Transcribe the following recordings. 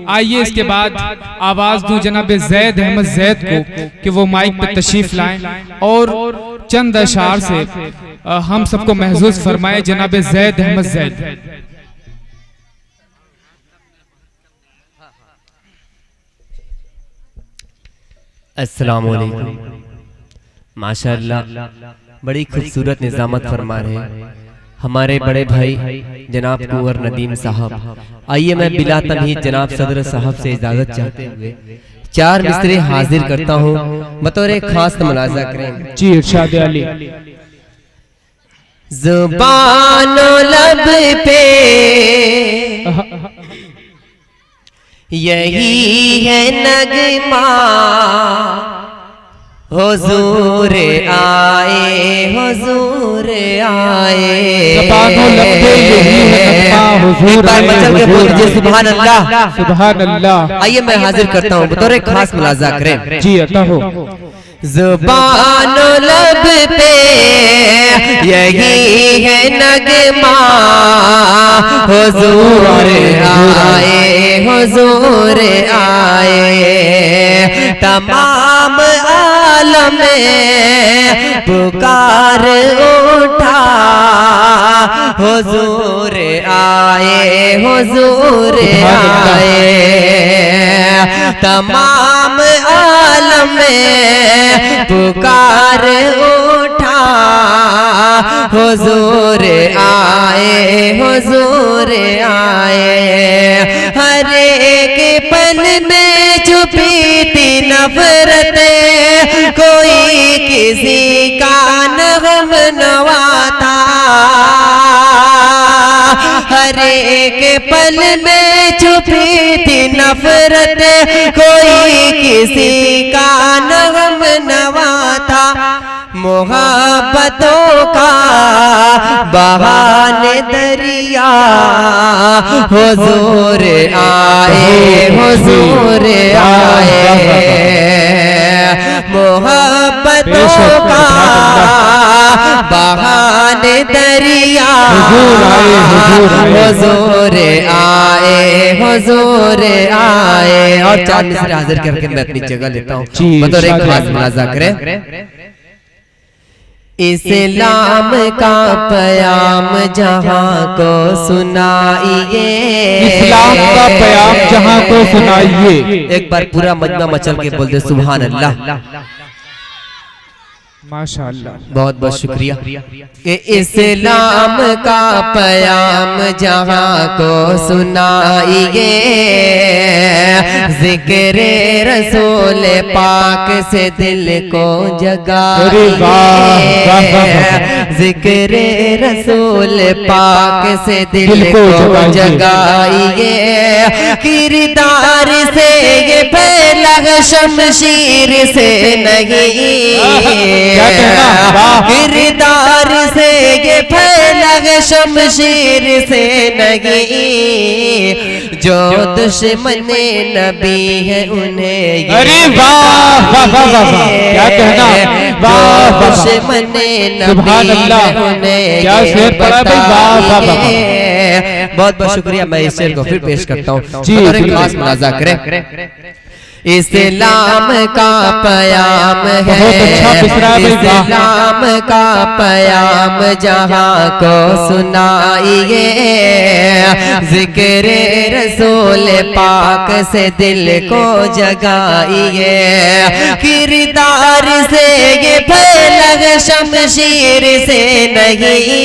आइए इसके बाद आवाज दूं जनाब जैद अहमद जैद को कि वो माइक पे तशरीफ लाएं और चंद अशार से हम सबको महसूस फरमाए। जनाब जैद अहमद जैद। अस्सलाम वालेकुम। माशाअल्लाह बड़ी खूबसूरत निज़ामत फरमा रहे हमारे बड़े भाई जनाब कुंवर नदीम साहब। आइए मैं बिला तमहीद जनाब सदर साहब से इजाजत चाहते हुए चार मिसरे हाजिर करता हूँ, बतौर एक खास मुलाजा करें। जी इरशाद अली। ज़ुबानो लब पे यही है नगमा, हुजूर आए हुजूर आए। सुभान अल्लाह सुभान अल्लाह। आइए मैं हाजिर करता हूँ, बतौर एक खास मुलाजा करें। जी अता हो। ज़ुबानो लब पे यही है नगमा, हुजूर आए हुजूर आए। तमाम आलम में पुकार उठा, हुजूर आए हुजूर आए। तमाम आलम में पुकार उठा, हुजूर आए हुजूर आए। हर एक पल में छुपी थी नफरतें, कोई किसी का नगम नवाता। हर एक पल में छुपी थी नफरत, कोई किसी का नगम नवाता। मोहब्बतों का बहाने दरिया, हुजूर आए हुजूर आए। मोहब्बतों का बहाने दरिया, हुजूर आए हुजूर आए। और चार मिसरे हाजिर करके मैं अपनी जगह लेता हूँ, बतौर एक खास मुलाजा करें। इस्लाम का पयाम जहां को सुनाइए, इस्लाम का पयाम जहां को सुनाइए। एक बार पूरा मजमा मचल के बोल दे सुभान अल्लाह। माशाअल्लाह, बहुत बहुत शुक्रिया। कि इस्लाम का पयाम जहां को सुनाइए, जिक्र रसूल पाक से दिल को जगाइए। जिक्र रसूल पाक से दिल को जगाइए। किरदार से ये फैला शमशीर से नहीं, किरदार से ये फैला शमशीर से नहीं। जो दुश्मन नबी है उन्हें, अरे वाह वाह वाह वाह, क्या कहना, वाह दुश्मन नबी है उन्हें क्या शेर पढ़ा भाई, वाह वाह वाह। बहुत बहुत शुक्रिया। मैं इस शेर को फिर पेश करता हूँ, खास मुलाजा करें। इस्लाम का पयाम है, इस्लाम का पयाम जहां को सुनाइए। जिक्र रसूल पाक से दिल को जगाइए। किरदार से ये फैला शमशीर से नहीं,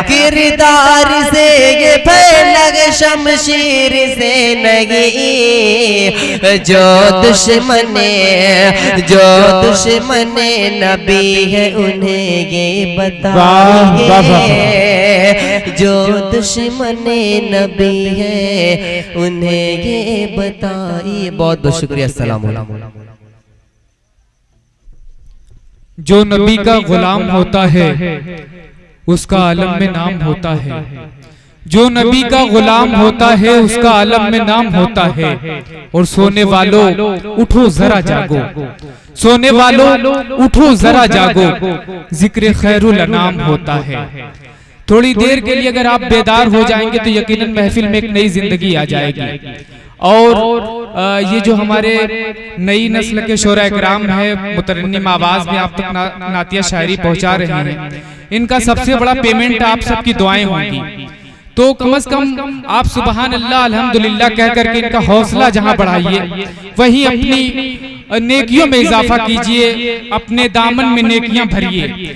किरदार से ये फैला शमशीर से नहीं। जो दुश्मन नबी है उन्हें ये बताइए। जो दुश्मन नबी है उन्हें ये बताइए। बहुत बहुत शुक्रिया। अस्सलाम वालेकुम। जो नबी का गुलाम होता है उसका आलम में नाम होता है। जो नबी का गुलाम होता है उसका आलम में नाम होता है। और सोने वालों उठो जरा जागो, सोने वालों उठो जरा जागो, जिक्र खैरुल अनाम होता है। थोड़ी देर के लिए अगर आप बेदार हो जाएंगे तो यकीनन महफिल में एक नई जिंदगी आ जाएगी। और ये जो हमारे नई नस्ल के शोरा इकराम है, मुतरन्निम आवाज में आप तक नातिया शायरी पहुंचा रहे हैं, इनका सबसे बड़ा पेमेंट आप सबकी दुआएं होंगी। तो कम से कम आप सुबहान अल्लाह अल्हम्दुलिल्लाह कह करके इनका हौसला जहां बढ़ाइए, वहीं अपनी नेकियों में इजाफा कीजिए, अपने दामन में नेकियां भरिए।